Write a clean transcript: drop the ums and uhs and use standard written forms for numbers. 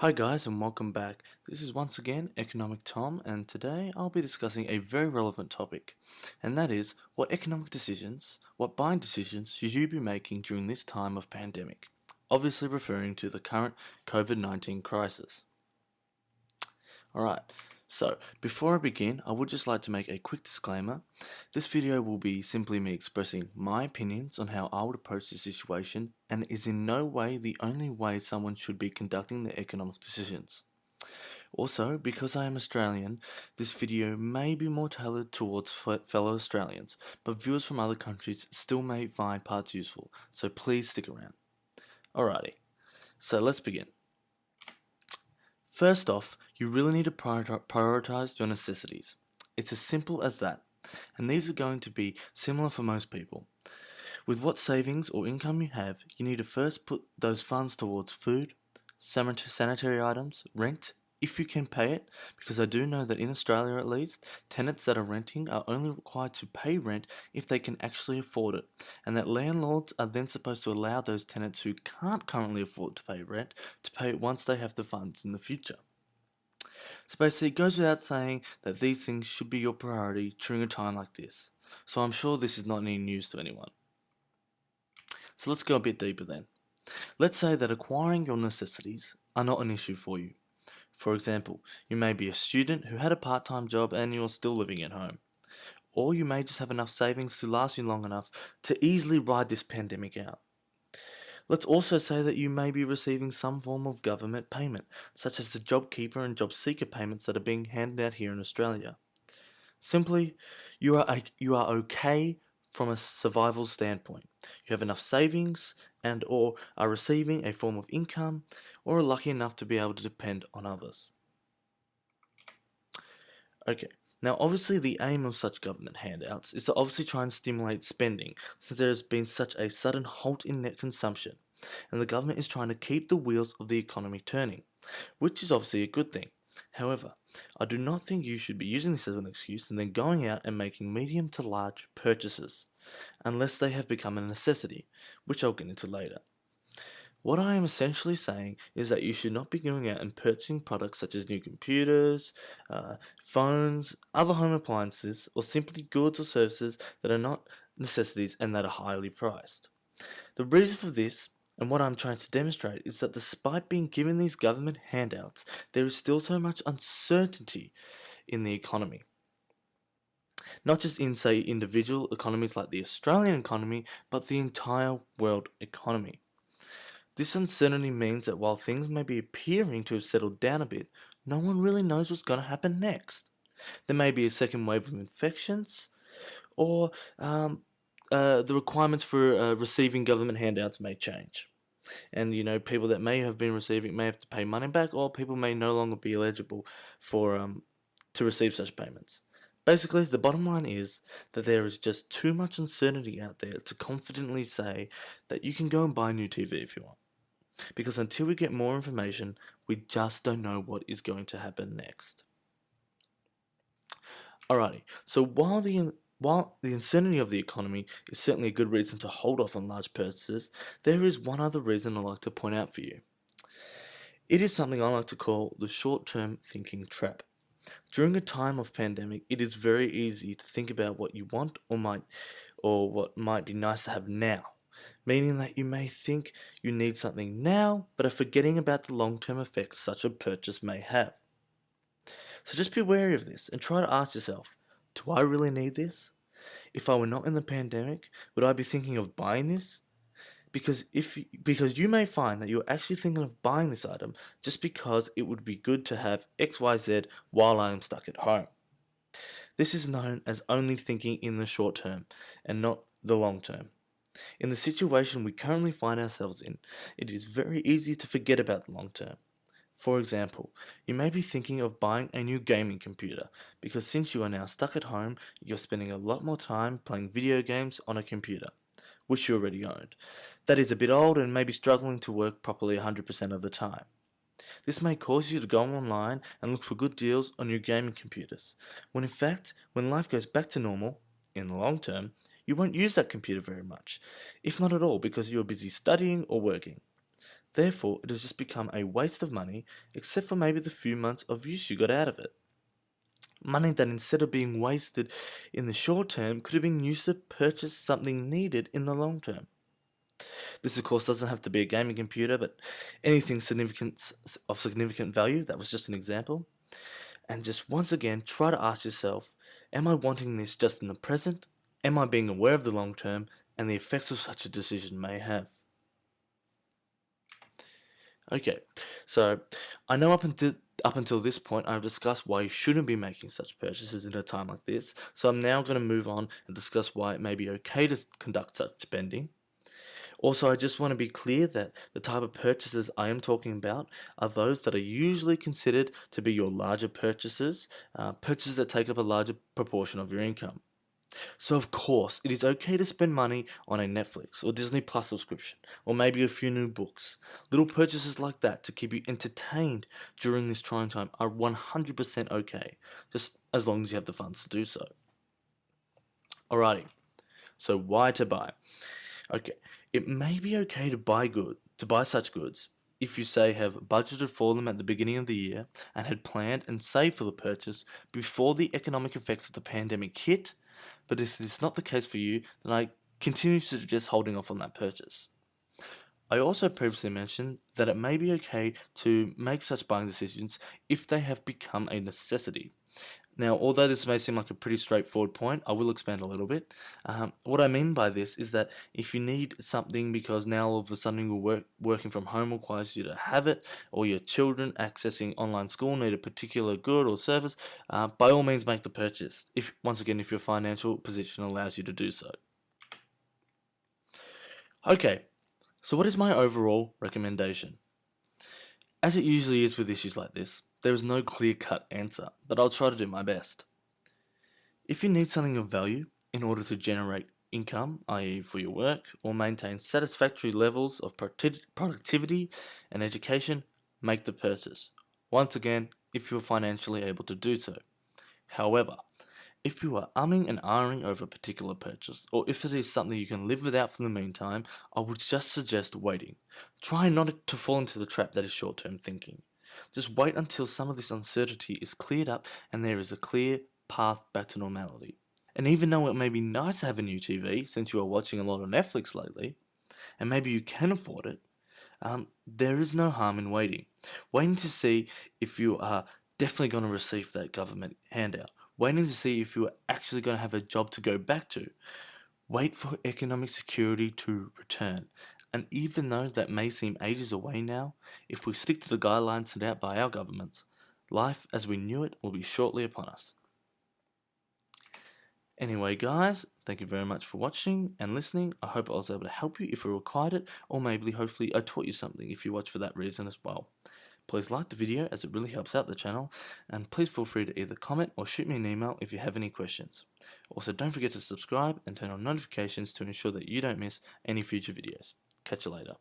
Hi guys and welcome back. This is once again Economic Tom, and today I'll be discussing a very relevant topic, and that is what buying decisions should you be making during this time of pandemic, obviously referring to the current COVID-19 crisis. Alright, so before I begin, I would just like to make a quick disclaimer. This video will be simply me expressing my opinions on how I would approach this situation and is in no way the only way someone should be conducting their economic decisions. Also, because I am Australian, this video may be more tailored towards fellow Australians, but viewers from other countries still may find parts useful, so please stick around. Alrighty, so let's begin. First off, you really need to prioritize your necessities. It's as simple as that, and these are going to be similar for most people. With what savings or income you have, you need to first put those funds towards food, sanitary items, rent, if you can pay it, because I do know that in Australia at least, tenants that are renting are only required to pay rent if they can actually afford it, and that landlords are then supposed to allow those tenants who can't currently afford to pay rent to pay it once they have the funds in the future. So basically it goes without saying that these things should be your priority during a time like this, so I'm sure this is not any news to anyone. So let's go a bit deeper then. Let's say that acquiring your necessities are not an issue for you. For example, you may be a student who had a part-time job and you're still living at home. Or you may just have enough savings to last you long enough to easily ride this pandemic out. Let's also say that you may be receiving some form of government payment, such as the JobKeeper and JobSeeker payments that are being handed out here in Australia. Simply, you are okay from a survival standpoint. You have enough savings and or are receiving a form of income or are lucky enough to be able to depend on others. Okay, now obviously the aim of such government handouts is to obviously try and stimulate spending, since there has been such a sudden halt in net consumption, and the government is trying to keep the wheels of the economy turning, which is obviously a good thing. However, I do not think you should be using this as an excuse and then going out and making medium to large purchases, unless they have become a necessity, which I'll get into later. What I am essentially saying is that you should not be going out and purchasing products such as new computers, phones, other home appliances, or simply goods or services that are not necessities and that are highly priced. The reason for this, and what I'm trying to demonstrate, is that despite being given these government handouts, there is still so much uncertainty in the economy. Not just in, say, individual economies like the Australian economy, but the entire world economy. This uncertainty means that while things may be appearing to have settled down a bit, no one really knows what's going to happen next. There may be a second wave of infections, or the requirements for receiving government handouts may change. And people that may have been receiving may have to pay money back, or people may no longer be eligible for to receive such payments. Basically, the bottom line is that there is just too much uncertainty out there to confidently say that you can go and buy a new TV if you want. Because until we get more information, we just don't know what is going to happen next. Alrighty, so while the uncertainty of the economy is certainly a good reason to hold off on large purchases, there is one other reason I'd like to point out for you. It is something I like to call the short-term thinking trap. During a time of pandemic, it is very easy to think about what you want or what might be nice to have now, meaning that you may think you need something now, but are forgetting about the long-term effects such a purchase may have. So just be wary of this and try to ask yourself, do I really need this? If I were not in the pandemic, would I be thinking of buying this? Because you may find that you're actually thinking of buying this item just because it would be good to have XYZ while I am stuck at home. This is known as only thinking in the short term and not the long term. In the situation we currently find ourselves in, it is very easy to forget about the long term. For example, you may be thinking of buying a new gaming computer because since you are now stuck at home, you're spending a lot more time playing video games on a computer, which you already owned, that is a bit old and may be struggling to work properly 100% of the time. This may cause you to go online and look for good deals on new gaming computers, when in fact, when life goes back to normal, in the long term, you won't use that computer very much, if not at all because you are busy studying or working. Therefore, it has just become a waste of money, except for maybe the few months of use you got out of it. Money that instead of being wasted in the short term could have been used to purchase something needed in the long term. This, of course, doesn't have to be a gaming computer, but anything of significant value. That was just an example. And just once again, try to ask yourself, am I wanting this just in the present? Am I being aware of the long term and the effects of such a decision may have? Okay, so I know up until this point I've discussed why you shouldn't be making such purchases in a time like this, so I'm now going to move on and discuss why it may be okay to conduct such spending. Also, I just want to be clear that the type of purchases I am talking about are those that are usually considered to be your larger purchases, purchases that take up a larger proportion of your income. So of course, it is okay to spend money on a Netflix or Disney Plus subscription, or maybe a few new books. Little purchases like that to keep you entertained during this trying time are 100% okay, just as long as you have the funds to do so. Alrighty, so why to buy? Okay, it may be okay to buy such goods if you say have budgeted for them at the beginning of the year and had planned and saved for the purchase before the economic effects of the pandemic hit. But if this is not the case for you, then I continue to suggest holding off on that purchase. I also previously mentioned that it may be okay to make such buying decisions if they have become a necessity. Now, although this may seem like a pretty straightforward point, I will expand a little bit. What I mean by this is that if you need something because now all of a sudden working from home requires you to have it, or your children accessing online school need a particular good or service, by all means make the purchase, once again, if your financial position allows you to do so. Okay, so what is my overall recommendation? As it usually is with issues like this, there is no clear-cut answer, but I'll try to do my best. If you need something of value in order to generate income, i.e. for your work, or maintain satisfactory levels of productivity and education, make the purchase. Once again, if you're financially able to do so. However, if you are umming and ahhing over a particular purchase, or if it is something you can live without for the meantime, I would just suggest waiting. Try not to fall into the trap that is short-term thinking. Just wait until some of this uncertainty is cleared up and there is a clear path back to normality. And even though it may be nice to have a new TV, since you are watching a lot of Netflix lately, and maybe you can afford it, there is no harm in waiting. Waiting to see if you are definitely going to receive that government handout. Waiting to see if you are actually going to have a job to go back to. Wait for economic security to return. And even though that may seem ages away now, if we stick to the guidelines set out by our governments, life as we knew it will be shortly upon us. Anyway guys, thank you very much for watching and listening. I hope I was able to help you if you required it, or maybe hopefully I taught you something if you watch for that reason as well. Please like the video as it really helps out the channel, and please feel free to either comment or shoot me an email if you have any questions. Also, don't forget to subscribe and turn on notifications to ensure that you don't miss any future videos. Catch you later.